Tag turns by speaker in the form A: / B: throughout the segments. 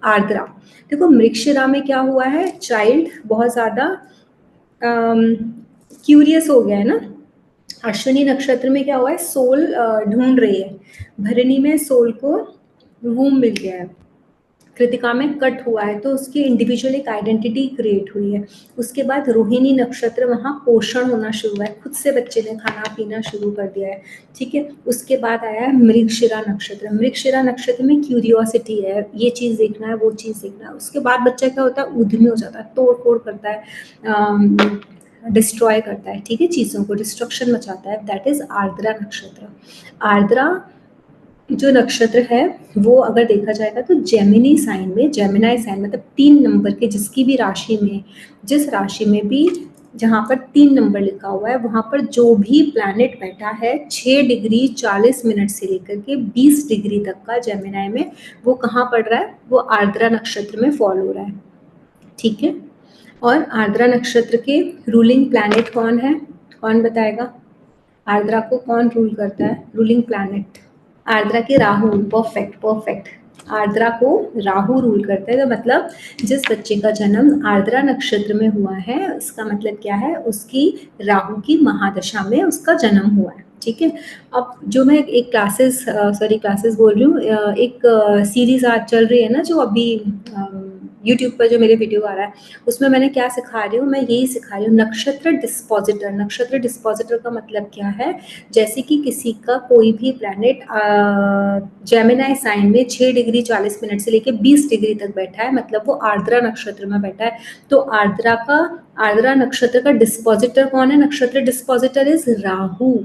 A: आर्द्रा, देखो मृगशिरा में क्या हुआ है, चाइल्ड बहुत ज्यादा क्यूरियस हो गया है ना। अश्विनी नक्षत्र में क्या हुआ है, सोल ढूंढ रही है, भरणी में सोल को वूम मिल गया है, कृतिका में कट हुआ है, तो उसकी इंडिविजुअल एक आइडेंटिटी क्रिएट हुई है। उसके बाद रोहिणी नक्षत्र, वहाँ पोषण होना शुरू हुआ है, खुद से बच्चे ने खाना पीना शुरू कर दिया है, ठीक है। उसके बाद आया है मृगशिरा नक्षत्र, मृगशिरा नक्षत्र में क्यूरियोसिटी है, ये चीज़ देखना है, वो चीज़ देखना है। उसके बाद बच्चा क्या होता है, उद्यमी हो जाता है, तोड़ फोड़ करता है, डिस्ट्रॉय करता है, ठीक है, चीज़ों को डिस्ट्रक्शन मचाता है, दैट इज आर्द्रा नक्षत्र। आर्द्रा जो नक्षत्र है वो अगर देखा जाएगा तो जेमिनी साइन में, जेमिनाई साइन मतलब 3 नंबर के जिसकी भी राशि में, जिस राशि में भी जहाँ पर 3 नंबर लिखा हुआ है वहाँ पर जो भी प्लैनेट बैठा है 6 डिग्री 40 मिनट से लेकर के 20 डिग्री तक का जेमिनाई में, वो कहाँ पड़ रहा है, वो आर्द्रा नक्षत्र में फॉल हो रहा है, ठीक है। और आर्द्रा नक्षत्र के रूलिंग प्लैनेट कौन है, कौन बताएगा, आर्द्रा को कौन रूल करता है, रूलिंग प्लैनेट आर्द्रा के राहु, परफेक्ट परफेक्ट, आर्द्रा को राहु रूल करता है। तो मतलब जिस बच्चे का जन्म आर्द्रा नक्षत्र में हुआ है, इसका मतलब क्या है, उसकी राहु की महादशा में उसका जन्म हुआ है, ठीक है। अब जो मैं एक क्लासेस बोल रही हूँ, एक सीरीज आज चल रही है ना, जो अभी यूट्यूब पर जो मेरे वीडियो आ रहा है, उसमें मैंने क्या सिखा रही हूँ, मैं यही सिखा रही हूँ, नक्षत्र डिस्पोजिटर। नक्षत्र डिस्पोजिटर का मतलब क्या है, जैसे कि किसी का कोई भी प्लैनेट जेमिनाई साइन में 6 डिग्री 40 मिनट से लेकर 20 डिग्री तक बैठा है, मतलब वो आर्द्रा नक्षत्र में बैठा है, तो आर्द्रा नक्षत्र का डिस्पोजिटर कौन है, नक्षत्र डिस्पोजिटर इज राहु,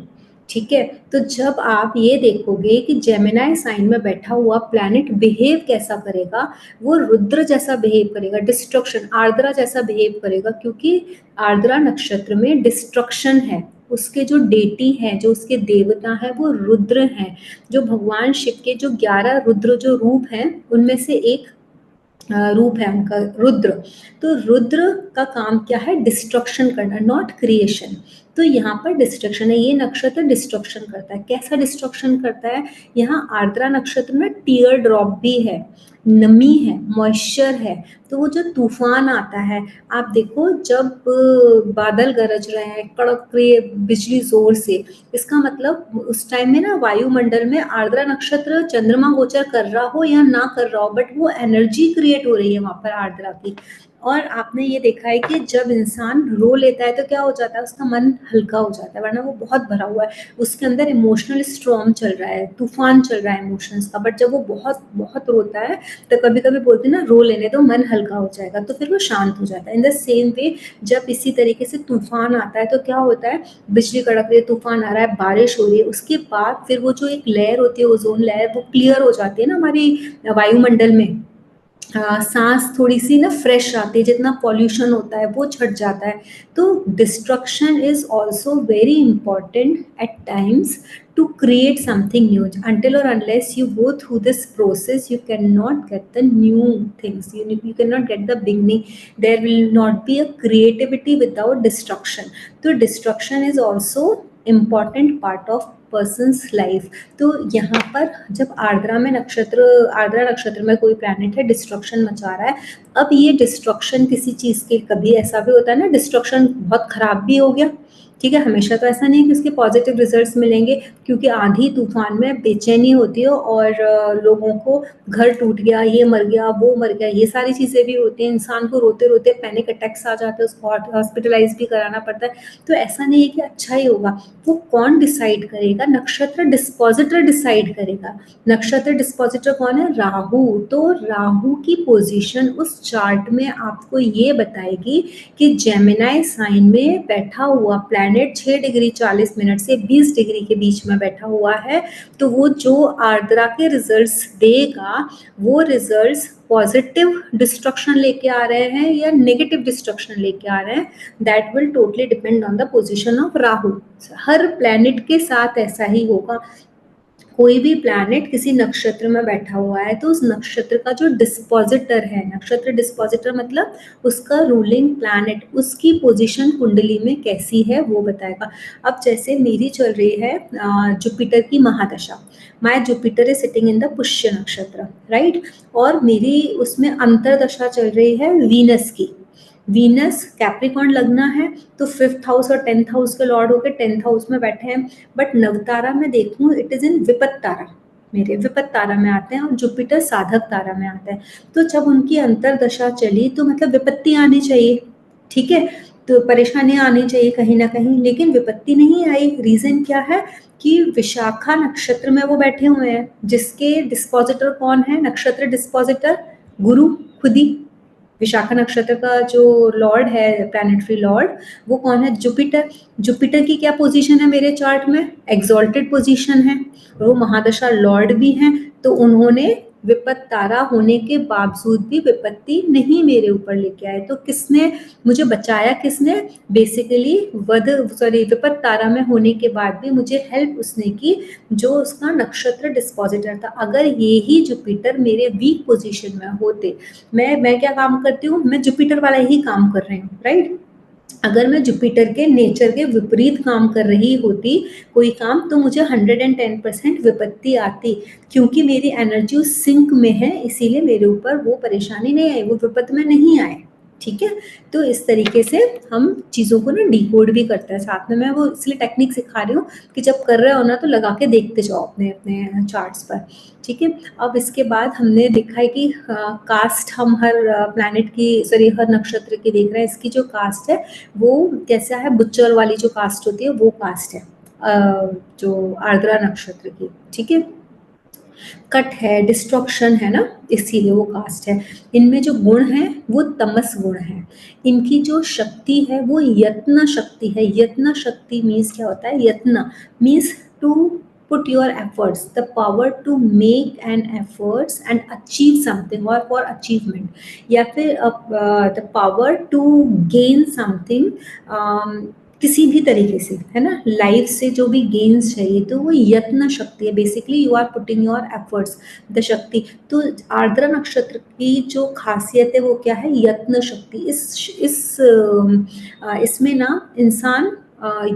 A: ठीक है। तो जब आप ये देखोगे कि जेमिनाई साइन में बैठा हुआ प्लैनेट बिहेव कैसा करेगा, वो रुद्र जैसा बिहेव करेगा, डिस्ट्रक्शन, आर्द्रा जैसा बिहेव करेगा, क्योंकि आर्द्रा नक्षत्र में डिस्ट्रक्शन है, उसके जो डेटी हैं, जो उसके देवता हैं वो रुद्र हैं, जो भगवान शिव के जो 11 रुद्र जो रूप हैं उनमें से एक रूप है उनका रुद्र। तो रुद्र का काम क्या है, डिस्ट्रक्शन करना, नॉट क्रिएशन। तो यहाँ पर डिस्ट्रक्शन है, ये नक्षत्र डिस्ट्रक्शन करता है, कैसा डिस्ट्रक्शन करता है, यहाँ आर्द्रा नक्षत्र में टीयर ड्रॉप भी है, नमी है, मॉइस्चर है, तो वो जो तूफान आता है, आप देखो जब बादल गरज रहे हैं, कड़क रही बिजली जोर से, इसका मतलब उस टाइम में ना वायुमंडल में आर्द्रा नक्षत्र चंद्रमा गोचर कर रहा हो या ना कर रहा हो, बट वो एनर्जी क्रिएट हो रही है वहां पर आर्द्रा की। और आपने ये देखा है कि जब इंसान रो लेता है तो क्या हो जाता है, उसका मन हल्का हो जाता है, वरना वो बहुत भरा हुआ है, उसके अंदर इमोशनल स्ट्रॉम चल रहा है, तूफान चल रहा है इमोशंस का, बट जब वो बहुत बहुत रोता है तो कभी कभी बोलते हैं ना, रो लेने तो मन हल्का हो जाएगा, तो फिर वो शांत हो जाता है। इन द सेम वे जब इसी तरीके से तूफान आता है तो क्या होता है, बिजली कड़क रही है, तूफान आ रहा है, बारिश हो रही है, उसके बाद फिर वो जो एक लेयर होती है ओजोन लेयर, वो क्लियर हो जाती है ना हमारी वायुमंडल में, सांस थोड़ी सी ना फ्रेश आती है, जितना पॉल्यूशन होता है वो छट जाता है। तो destruction is also very important at times to create something new. Until or unless you go through this process, you cannot get the new things, you cannot get the beginning, there will not be a creativity without destruction. So destruction is also important part of person's life. तो यहाँ पर जब आर्द्रा नक्षत्र में कोई planet है destruction मचा रहा है, अब ये डिस्ट्रक्शन किसी चीज के, कभी ऐसा भी होता है ना, डिस्ट्रक्शन बहुत खराब भी हो गया, ठीक है, हमेशा तो ऐसा नहीं है कि उसके पॉजिटिव रिजल्ट्स मिलेंगे, क्योंकि आंधी तूफान में बेचैनी होती है और लोगों को घर टूट गया, ये मर गया, वो मर गया, ये सारी चीज़ें भी होती हैं, इंसान को रोते रोते पैनिक अटैक्स आ जाते हैं, उसको हॉस्पिटलाइज भी कराना पड़ता है। तो ऐसा नहीं है कि अच्छा ही होगा, वो कौन डिसाइड करेगा, नक्षत्र डिस्पोजिटर डिसाइड करेगा। नक्षत्र डिस्पोजिटर कौन है, राहु। तो राहु की पोजीशन उस चार्ट में आपको ये बताएगी कि जेमिनाई साइन में बैठा हुआ प्लैनेट 6 डिग्री 40 मिनट से 20 डिग्री के बीच में बैठा हुआ है, तो वो जो आर्द्रा के रिजल्ट्स देगा, वो रिजल्ट्स पॉजिटिव डिस्ट्रक्शन लेके आ रहे हैं या नेगेटिव डिस्ट्रक्शन लेके आ रहे हैं, that will totally depend on the position of Rahu. Her planet के साथ ऐसा ही होगा। कोई भी प्लैनेट किसी नक्षत्र में बैठा हुआ है तो उस नक्षत्र का जो डिस्पोजिटर है, नक्षत्र डिस्पोजिटर मतलब उसका रूलिंग प्लैनेट, उसकी पोजीशन कुंडली में कैसी है वो बताएगा। अब जैसे मेरी चल रही है जुपिटर की महादशा, my Jupiter is sitting in the Pushya nakshatra, right, और मेरी उसमें अंतरदशा चल रही है वीनस की। वीनस कैप्रिकॉर्न लगना है तो 5th हाउस और 10th हाउस के लॉर्ड होकर 10th हाउस में बैठे हैं, बट नवतारा में देखूं इट इज इन विपत तारा, मेरे विपत तारा में आते हैं और जुपिटर साधक तारा में आता है। तो जब उनकी अंतरदशा चली तो मतलब विपत्ति आनी चाहिए, ठीक है, तो परेशानियां आनी चाहिए कहीं ना कहीं, लेकिन विपत्ति नहीं आई। रीजन क्या है कि विशाखा नक्षत्र में वो बैठे हुए हैं, जिसके डिस्पोजिटर कौन है, नक्षत्र डिस्पोजिटर गुरु खुद ही। विशाखा नक्षत्र का जो लॉर्ड है, प्लैनेटरी लॉर्ड, वो कौन है, जुपिटर। जुपिटर की क्या पोजीशन है मेरे चार्ट में, एक्सॉल्टेड पोजीशन है, और वो महादशा लॉर्ड भी हैं, तो उन्होंने विपत तारा होने के बावजूद भी विपत्ति नहीं मेरे ऊपर लेके आए। तो किसने मुझे बचाया, किसने, बेसिकली विपत तारा में होने के बाद भी मुझे हेल्प उसने की, जो उसका नक्षत्र डिस्पोजिटर था। अगर ये ही जुपिटर मेरे वीक पोजीशन में होते, मैं क्या काम करती हूँ, मैं जुपिटर वाला ही काम कर रही हूँ, राइट। अगर मैं जुपिटर के नेचर के विपरीत काम कर रही होती कोई काम, तो मुझे 110% विपत्ति आती, क्योंकि मेरी एनर्जी उस सिंक में है, इसीलिए मेरे ऊपर वो परेशानी नहीं आई, वो विपत्त में नहीं आए, ठीक है। तो इस तरीके से हम चीज़ों को ना डिकोड भी करते हैं साथ में। मैं वो इसलिए टेक्निक सिखा रही हूँ कि जब कर रहे हो ना तो लगा के देखते जाओ अपने अपने चार्ट्स पर, ठीक है। अब इसके बाद हमने देखा है कि कास्ट हम हर प्लैनेट की, सॉरी हर नक्षत्र की देख रहे हैं। इसकी जो कास्ट है वो कैसा है, बुच्चर वाली जो कास्ट होती है वो कास्ट है जो आर्द्रा नक्षत्र की, ठीक है। कट है, डिस्ट्रक्शन है ना, इसीलिए वो कास्ट है। इनमें जो गुण है वो तमस गुण है। इनकी जो शक्ति है वो यत्न शक्ति है। यत्न शक्ति मीन्स क्या होता है, यत्न means to put your efforts, the power to make an efforts and achieve something or for achievement, या फिर the power to gain something, किसी भी तरीके से, है ना, लाइफ से जो भी गेन्स चाहिए, तो वो यत्न शक्ति है। Basically you are putting your efforts, the shakti. तो आर्द्रा नक्षत्र की जो खासियत है वो क्या है, यत्न शक्ति। इसमें ना इंसान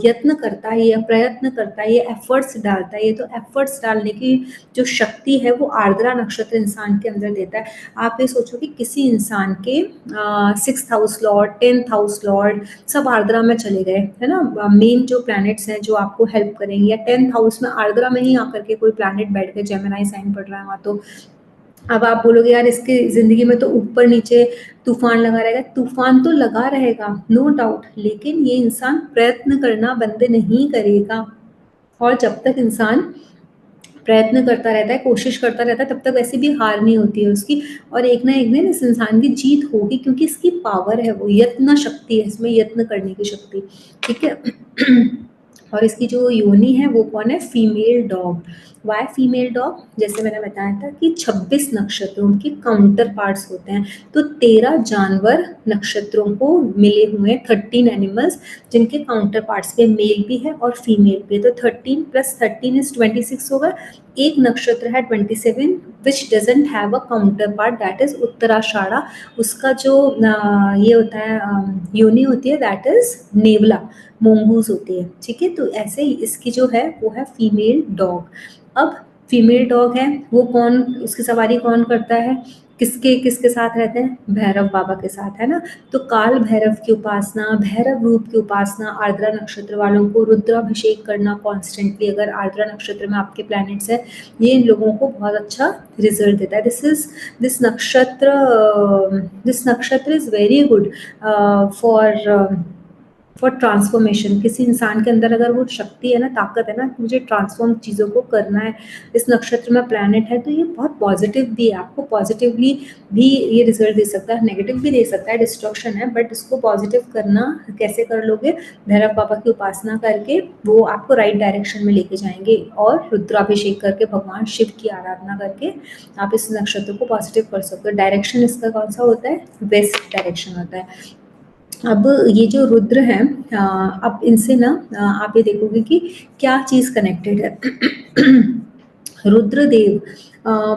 A: यत्न करता है, या प्रयत्न करता है, ये एफर्ट्स डालता है। ये तो एफर्ट्स डालने की जो शक्ति है वो आर्द्रा नक्षत्र इंसान के अंदर देता है। आप ये सोचो कि किसी इंसान के 6th house Lord, 10th house Lord सब आर्द्रा में चले गए, है ना, मेन जो प्लैनेट्स हैं जो आपको हेल्प करेंगे, या 10th हाउस में आर्द्रा में ही आकर के कोई प्लैनेट बैठ के जेमिनी साइन पढ़ रहा है वहाँ, तो अब आप बोलोगे यार इसकी जिंदगी में तो ऊपर नीचे तूफान लगा रहेगा। तूफान तो लगा रहेगा, नो डाउट, लेकिन ये इंसान प्रयत्न करना बंद नहीं करेगा। और जब तक इंसान प्रयत्न करता रहता है, कोशिश करता रहता है, तब तक वैसे भी हार नहीं होती है उसकी, और एक ना एक दिन इस इंसान की जीत होगी, क्योंकि इसकी पावर है, वो यत्न शक्ति है, इसमें यत्न करने की शक्ति, ठीक है। और इसकी जो योनि है वो कौन है, female dog. Why female dog, जैसे मैंने बताया था कि 26 नक्षत्रों के काउंटर पार्ट्स होते हैं, तो 13 जानवर नक्षत्रों को मिले हुए 13 एनिमल्स, जिनके काउंटर पार्ट्स पे मेल भी है और फीमेल भी है। तो 13 + 13 इज 26 होगा। एक नक्षत्र है 27 which doesn't have a counter part, that is Uttarashadha. उसका जो ये होता है योनि होती है, दैट इज नेवला, मोंगूज होती है, ठीक है। तो ऐसे ही इसकी जो है वो है फीमेल डॉग। अब फीमेल डॉग है वो कौन, उसकी सवारी कौन करता है, किसके किसके साथ रहते हैं, भैरव बाबा के साथ, है ना। तो काल भैरव की उपासना, भैरव रूप की उपासना, आर्द्रा नक्षत्र वालों को रुद्राभिषेक करना कॉन्स्टेंटली, अगर आर्द्रा नक्षत्र में आपके प्लैनेट्स है, ये इन लोगों को बहुत अच्छा रिजल्ट देता है। दिस नक्षत्र is very good for transformation. किसी इंसान के अंदर अगर वो शक्ति है ना, ताकत है ना, मुझे ट्रांसफॉर्म चीज़ों को करना है, इस नक्षत्र में प्लैनेट है, तो ये बहुत पॉजिटिव भी है, आपको पॉजिटिवली भी ये रिजल्ट दे सकता है, नेगेटिव भी दे सकता है, डिस्ट्रक्शन है, बट इसको पॉजिटिव करना कैसे कर लोगे, भैरव बाबा की उपासना करके वो आपको राइट डायरेक्शन में लेके जाएंगे, और रुद्राभिषेक करके, भगवान शिव की आराधना करके आप इस नक्षत्र को पॉजिटिव कर सकते हो। डायरेक्शन इसका कौन सा होता है, वेस्ट डायरेक्शन होता है। अब ये जो रुद्र हैं, अब इनसे ना आप ये देखोगे कि क्या चीज़ कनेक्टेड है। रुद्रदेव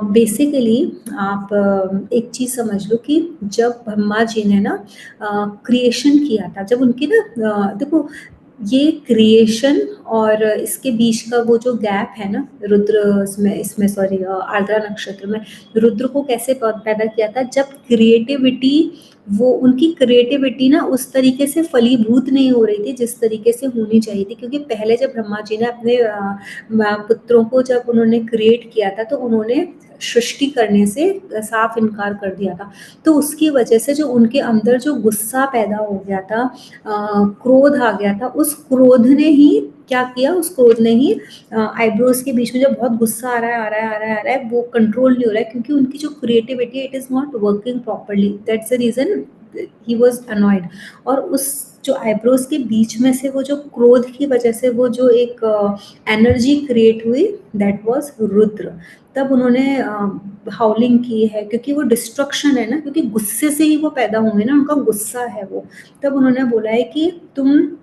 A: बेसिकली आप एक चीज़ समझ लो कि जब ब्रह्मा जी ने ना क्रिएशन किया था, जब उनकी ना देखो ये क्रिएशन और इसके बीच का वो जो गैप है ना, रुद्र इसमें सॉरी आर्द्रा नक्षत्र में रुद्र को कैसे पैदा किया था, जब क्रिएटिविटी वो उनकी क्रिएटिविटी ना उस तरीके से फलीभूत नहीं हो रही थी जिस तरीके से होनी चाहिए थी, क्योंकि पहले जब ब्रह्मा जी ने अपने पुत्रों को जब उन्होंने क्रिएट किया था तो उन्होंने सृष्टि करने से साफ इनकार कर दिया था। तो उसकी वजह से जो उनके अंदर जो गुस्सा पैदा हो गया था, क्रोध आ गया था, उस क्रोध ने ही क्या किया, उस क्रोध ने ही आईब्रोज के बीच में जब बहुत गुस्सा आ रहा है आ रहा है आ रहा है आ रहा है, वो कंट्रोल नहीं हो रहा है क्योंकि उनकी जो creativity it is not working properly, that's the reason he was annoyed. और उस जो आईब्रोज के बीच में से वो जो क्रोध की वजह से वो जो एक एनर्जी क्रिएट हुई, दैट वाज रुद्र। तब उन्होंने हाउलिंग की है, क्योंकि वो डिस्ट्रक्शन है ना, क्योंकि गुस्से से ही वो पैदा होंगे ना, उनका गुस्सा है वो। तब उन्होंने बोला है कि तुम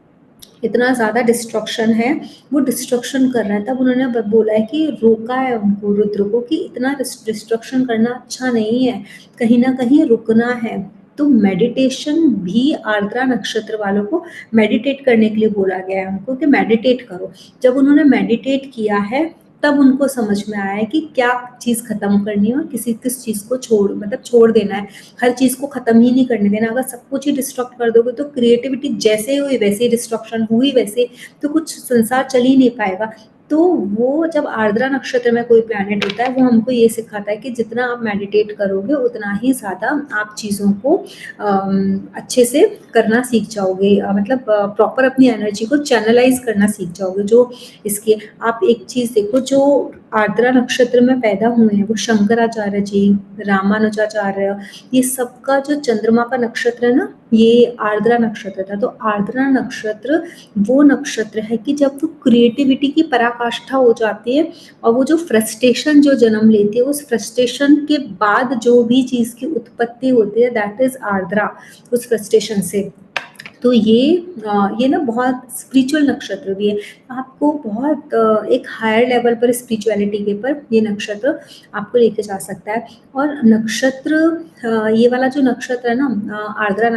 A: इतना ज़्यादा डिस्ट्रक्शन है, वो डिस्ट्रक्शन कर रहे हैं। तब उन्होंने बोला है कि रोका है उनको, रुद्र को, कि इतना डिस्ट्रक्शन करना अच्छा नहीं है, कहीं ना कहीं रुकना है। तो मेडिटेशन भी आर्द्रा नक्षत्र वालों को मेडिटेट करने के लिए बोला गया है उनको, कि मेडिटेट करो। जब उन्होंने मेडिटेट किया है तब उनको समझ में आया है कि क्या चीज़ खत्म करनी है और किस चीज़ को छोड़ देना है। हर चीज़ को खत्म ही नहीं करने देना। अगर सब कुछ ही डिस्ट्रक्ट कर दोगे तो क्रिएटिविटी जैसे हुई वैसे ही डिस्ट्रक्शन हुई, वैसे तो कुछ संसार चल ही नहीं पाएगा। तो वो जब आर्द्रा नक्षत्र में कोई प्लैनेट होता है वो हमको ये सिखाता है कि जितना आप मेडिटेट करोगे उतना ही ज़्यादा आप चीज़ों को अच्छे से करना सीख जाओगे, मतलब प्रॉपर अपनी एनर्जी को चैनलाइज करना सीख जाओगे। जो इसके आप एक चीज़ देखो, जो आर्द्रा नक्षत्र में पैदा हुए हैं वो शंकराचार्य जी, रामानुजाचार्य, ये सबका जो चंद्रमा का नक्षत्र है ना, ये आर्द्रा नक्षत्र था। तो आर्द्रा नक्षत्र वो नक्षत्र है कि जब वो क्रिएटिविटी की पराकाष्ठा हो जाती है और वो जो फ्रस्ट्रेशन जो जन्म लेती है, उस फ्रस्ट्रेशन के बाद जो भी चीज़ की उत्पत्ति होती है, दैट इज आर्द्रा, उस फ्रस्ट्रेशन से। तो ये ना बहुत स्पिरिचुअल नक्षत्र भी है, आपको बहुत एक हायर लेवल पर स्पिरिचुअलिटी के पर ये नक्षत्र आपको लेके जा सकता है। और नक्षत्र ये वाला जो नक्षत्र है ना, आर्द्रा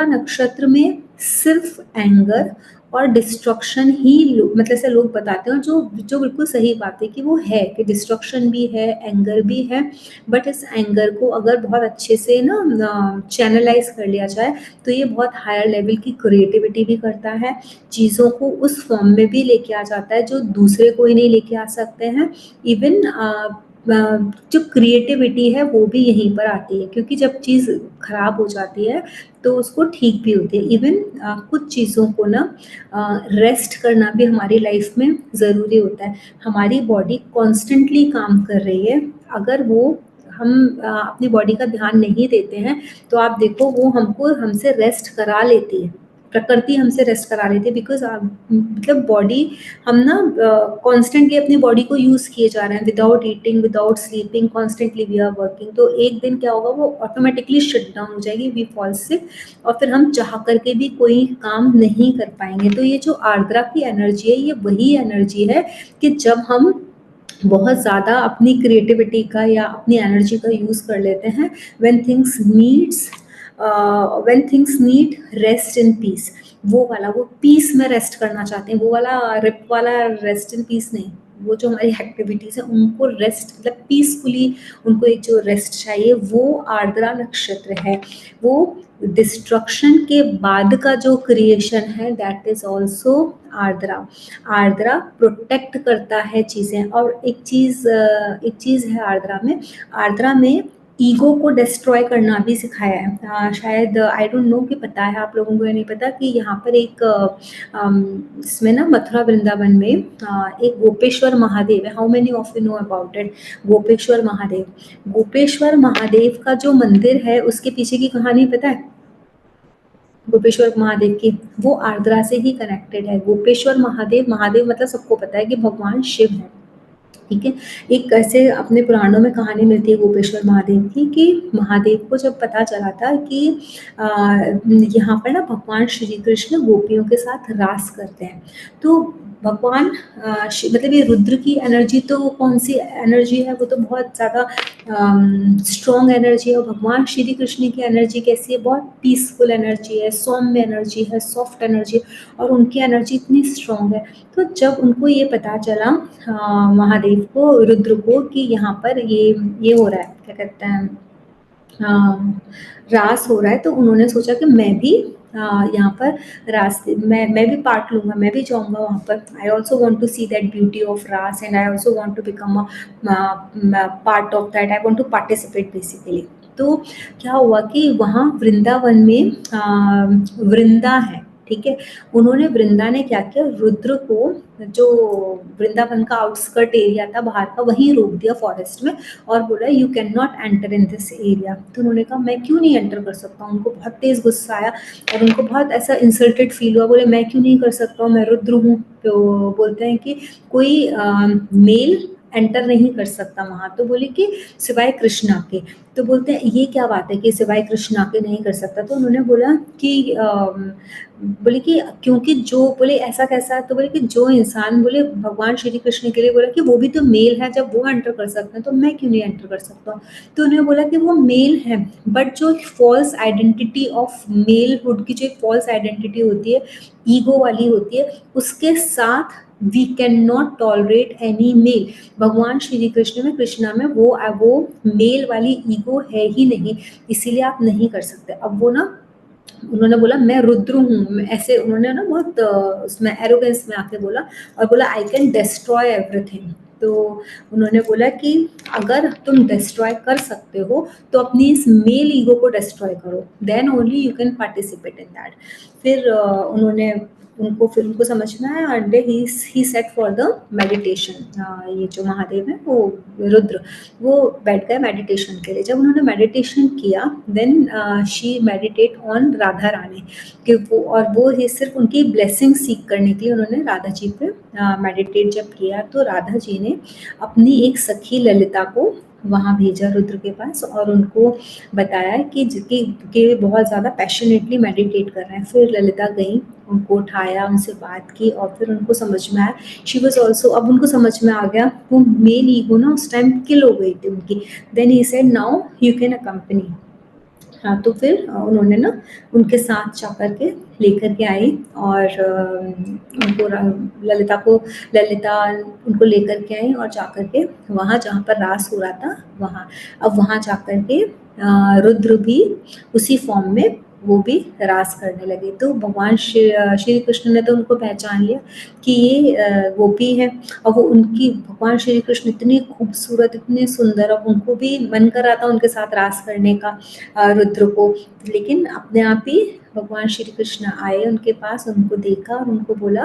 A: नक्षत्र में सिर्फ एंगर और डिस्ट्रक्शन ही मतलब ऐसे लोग बताते हैं, जो जो बिल्कुल सही बात है कि वो है, कि डिस्ट्रक्शन भी है, एंगर भी है। बट इस एंगर को अगर बहुत अच्छे से ना चैनलाइज कर लिया जाए तो ये बहुत हायर लेवल की क्रिएटिविटी भी करता है, चीज़ों को उस फॉर्म में भी लेके आ जाता है जो दूसरे कोई नहीं लेके आ सकते हैं। इवन जो क्रिएटिविटी है वो भी यहीं पर आती है, क्योंकि जब चीज़ खराब हो जाती है तो उसको ठीक भी होती है। इवन कुछ चीज़ों को ना रेस्ट करना भी हमारी लाइफ में ज़रूरी होता है। हमारी बॉडी कॉन्स्टेंटली काम कर रही है, अगर वो हम अपनी बॉडी का ध्यान नहीं देते हैं तो आप देखो वो हमसे रेस्ट करा लेती है, प्रकृति हमसे रेस्ट करा लेती है। बिकॉज मतलब बॉडी हम ना कॉन्स्टेंटली अपनी बॉडी को यूज़ किए जा रहे हैं, without eating, without sleeping, constantly we are working. तो एक दिन क्या होगा, वो ऑटोमेटिकली शट डाउन हो जाएगी, वी फॉल सिक, और फिर हम चाह करके भी कोई काम नहीं कर पाएंगे। तो ये जो आर्द्रा की एनर्जी है, ये वही एनर्जी है कि जब हम बहुत ज़्यादा अपनी क्रिएटिविटी का या अपनी एनर्जी का यूज़ कर लेते हैं, when things need rest in peace, वो पीस में रेस्ट करना चाहते हैं, वो वाला रिप वाला रेस्ट इन पीस नहीं, वो जो हमारी एक्टिविटीज़ है उनको रेस्ट मतलब पीसफुली उनको एक जो रेस्ट चाहिए, वो आर्द्रा नक्षत्र है। वो डिस्ट्रक्शन के बाद का जो क्रिएशन है, that is also Ardra. Ardra protect करता है चीज़ें। और एक चीज़ है आर्द्रा में ईगो को डिस्ट्रॉय करना भी सिखाया है। शायद आई डोंट नो कि पता है आप लोगों को या नहीं पता कि यहाँ पर एक इसमें ना मथुरा वृंदावन में एक गोपेश्वर महादेव है। How many of you know about it? Gopeshwar Mahadev का जो मंदिर है उसके पीछे की कहानी पता है? गोपेश्वर महादेव की, वो आर्द्रा से ही कनेक्टेड है। गोपेश्वर महादेव मतलब सबको पता है कि भगवान शिव है, ठीक है। एक ऐसे अपने पुराणों में कहानी मिलती है गोपेश्वर महादेव की, कि महादेव को जब पता चला था कि यहाँ पर ना भगवान श्री कृष्ण गोपियों के साथ रास करते हैं, तो भगवान मतलब ये रुद्र की एनर्जी तो कौन सी एनर्जी है, वो तो बहुत ज़्यादा स्ट्रॉन्ग एनर्जी है। और भगवान श्री कृष्ण की एनर्जी कैसी है, बहुत पीसफुल एनर्जी है, सौम्य एनर्जी है, सॉफ्ट एनर्जी, और उनकी एनर्जी इतनी स्ट्रॉन्ग है। तो जब उनको ये पता चला महादेव को, रुद्र को, कि यहाँ पर ये हो रहा है, क्या कहते हैं, रास हो रहा है, तो उन्होंने सोचा कि मैं भी यहाँ पर रास्ते मैं भी पार्ट लूँगा, मैं भी जाऊँगा वहाँ पर। I also want to see that beauty of Raas and I also want to become a part of that, I want to participate basically. तो क्या हुआ कि वहाँ वृंदावन में वृंदा है, ठीक है। उन्होंने, वृंदा ने क्या किया, रुद्र को, जो वृंदावन का आउटस्कर्ट एरिया था बाहर का, वहीं रोक दिया फॉरेस्ट में, और बोला you can not enter in this area. तो उन्होंने कहा मैं क्यों नहीं एंटर कर सकता हूँ। उनको बहुत तेज गुस्सा आया और उनको बहुत ऐसा इंसल्टेड फील हुआ, बोले मैं क्यों नहीं कर सकता हूँ, मैं रुद्र हूँ। तो बोलते हैं कि कोई मेल एंटर नहीं कर सकता वहाँ। तो बोले कि सिवाय कृष्णा के। तो बोलते हैं ये क्या बात है कि सिवाय कृष्णा के नहीं कर सकता। तो उन्होंने बोला कि बोले कि क्योंकि जो, बोले ऐसा कैसा, तो बोले कि जो इंसान, बोले भगवान श्री कृष्ण के लिए बोला कि वो भी तो मेल है, जब वो एंटर कर सकते हैं तो मैं क्यों नहीं एंटर कर सकता हूँ। तो उन्होंने बोला कि वो मेल है, बट जो फॉल्स आइडेंटिटी ऑफ मेलहुड की, जो एक फॉल्स आइडेंटिटी होती है, ईगो वाली होती है, उसके साथ we can not tolerate any male. भगवान श्री कृष्ण में, कृष्णा में वो मेल वाली ईगो है ही नहीं, इसीलिए आप नहीं कर सकते। अब वो ना, उन्होंने बोला मैं रुद्र हूँ, ऐसे उन्होंने ना बहुत उसमें एरोगेंस में आके बोला, और बोला आई कैन डिस्ट्रॉय एवरीथिंग। तो उन्होंने बोला कि अगर तुम डिस्ट्रॉय कर सकते हो तो अपनी इस मेल ईगो को डिस्ट्रॉय करो, then only you can participate in that. फिर उन्होंने फिर उनको समझ में आया, and he sat for the meditation. ये जो महादेव है, वो रुद्र, वो बैठ गए मेडिटेशन के लिए। जब उन्होंने मेडिटेशन किया, then she meditate on Radha Rani, कि वो ही सिर्फ उनकी ब्लेसिंग सीख करने के लिए उन्होंने राधा जी पे मेडिटेट जब किया, तो राधा जी ने अपनी एक सखी ललिता को वहाँ भेजा रुद्र के पास, और उनको बताया कि बहुत ज़्यादा पैशनेटली मेडिटेट कर रहे हैं। फिर ललिता गई, उनको उठाया, उनसे बात की, और फिर उनको समझ में आया, शी वॉज ऑल्सो, अब उनको समझ में आ गया, वो मेन ईगो ना उस टाइम किल हो गई थी उनकी। Then he said now you can accompany. हाँ, तो फिर उन्होंने ना उनके साथ जा कर के लेकर के आई, और उनको ललिता उनको लेकर के आई, और जा कर के वहाँ जहाँ पर रास हो रहा था वहाँ, अब वहाँ जा कर के रुद्र भी उसी फॉर्म में वो भी रास करने लगे। तो भगवान श्री कृष्ण ने तो उनको पहचान लिया कि ये गोपी है, और वो उनकी, भगवान श्री कृष्ण इतने खूबसूरत, इतने सुंदर, अब उनको भी मन कर रहा था उनके साथ रास करने का, रुद्र को। लेकिन अपने आप ही भगवान श्री कृष्ण आए उनके पास, उनको देखा और उनको बोला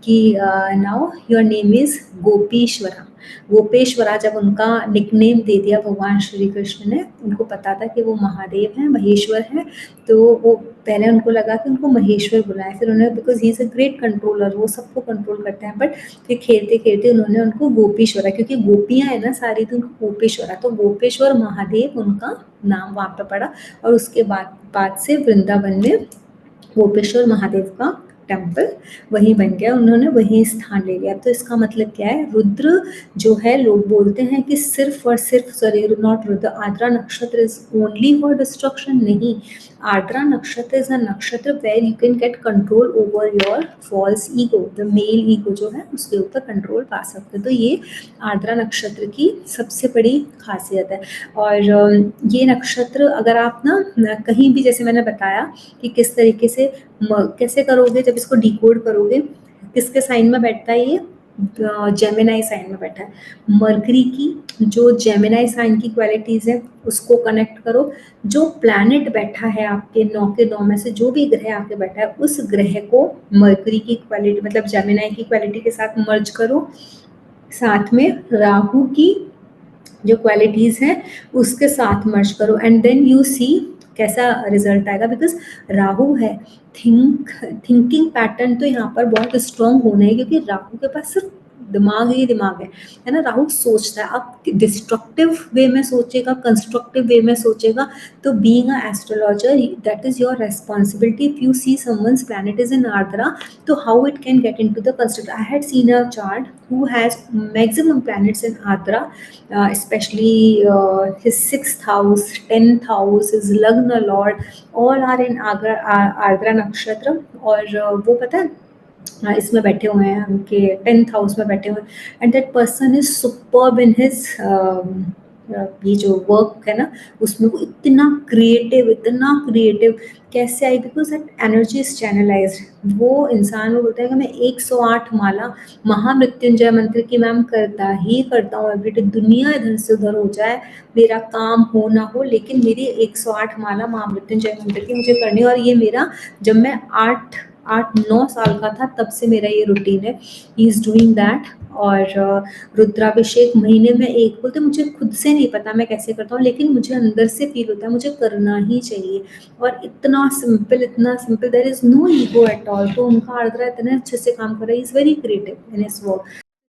A: कि नाउ योर नेम इज गोपीश्वरा। गोपेश्वरा जब उनका निकनेम दे दिया भगवान श्री कृष्ण ने, उनको पता था कि वो महादेव हैं, महेश्वर हैं। तो वो पहले उनको लगा कि उनको महेश्वर बुलाए, फिर उन्होंने, because he is a great controller, वो सबको कंट्रोल करते हैं, बट फिर खेलते खेलते उन्होंने उनको गोपीश्वरा, क्योंकि गोपियाँ है ना सारी, तो उनको गोपेश्वरा, तो गोपेश्वर महादेव उनका नाम वहाँ पे पड़ा। और उसके बाद से वृंदावन में गोपेश्वर महादेव का टेम्पल वहीं बन गया, उन्होंने वहीं स्थान ले लिया। तो इसका मतलब क्या है, रुद्र जो है, लोग बोलते हैं कि सिर्फ और सिर्फ, सॉरी नॉट रुद्र, आर्द्रा नक्षत्र इज ओनली फॉर डिस्ट्रक्शन, नहीं। आर्द्रा नक्षत्र is a nakshatra where you can get control over your false ego, the male ego जो है उसके ऊपर कंट्रोल पा सकते हो। तो ये आर्द्रा नक्षत्र की सबसे बड़ी खासियत है। और ये नक्षत्र अगर आप ना कहीं भी, जैसे मैंने बताया कि किस तरीके से कैसे करोगे, जब इसको डिकोड करोगे, किसके साइन में बैठता है ये, जेमिनाई साइन में बैठा है। मरकरी की जो जेमिनाई साइन की क्वालिटीज़ है उसको कनेक्ट करो, जो प्लैनेट बैठा है आपके 9 के 9 में से जो भी ग्रह आके बैठा है, उस ग्रह को मरकरी की क्वालिटी, मतलब जेमिनाई की क्वालिटी के साथ मर्ज करो, साथ में राहु की जो क्वालिटीज़ हैं उसके साथ मर्ज करो, एंड देन यू सी कैसा रिजल्ट आएगा। बिकॉज राहु है, थिंकिंग पैटर्न तो यहाँ पर बहुत स्ट्रॉन्ग होना है, क्योंकि राहु के पास सिर्फ दिमाग ही दिमाग है ना? राहु सोचता है, अब डिस्ट्रक्टिव वे में सोचेगा, कंस्ट्रक्टिव वे में सोचेगा, तो being a astrologer that is your responsibility. If you see someone's planet is in Ardra, तो how it can get into the construct. I had seen a chart who has maximum planets in Ardra, especially his sixth house, 10th house, his Lagna Lord, all are in Ardra Nakshatra. और वो पता है इसमें बैठे हुए हैं उनके 10th house में बैठे हुए हैं, and that person is superb in his ये जो वर्क है ना उसमें, वो इतना क्रिएटिव कैसे आई? Because that energy is channelized. वो इंसान वो बोलता है कि मैं 108 माला महामृत्युंजय मंत्र की मैम करता ही करता हूँ एवरीडे, दुनिया इधर से उधर हो जाए, मेरा काम हो ना हो, लेकिन मेरी 108 माला महामृत्युंजय मंत्र की मुझे करनी है। और ये मेरा जब मैं 8-9 साल का था तब से मेरा ये रूटीन है। He is doing that. और रुद्राभिषेक महीने में एक, बोलते मुझे खुद से नहीं पता मैं कैसे करता हूँ, लेकिन मुझे अंदर से फील होता है मुझे करना ही चाहिए। और इतना simple, there is no ego at all. तो उनका आर्द्रा इतने अच्छे से काम कर रहा है, is very creative in his work.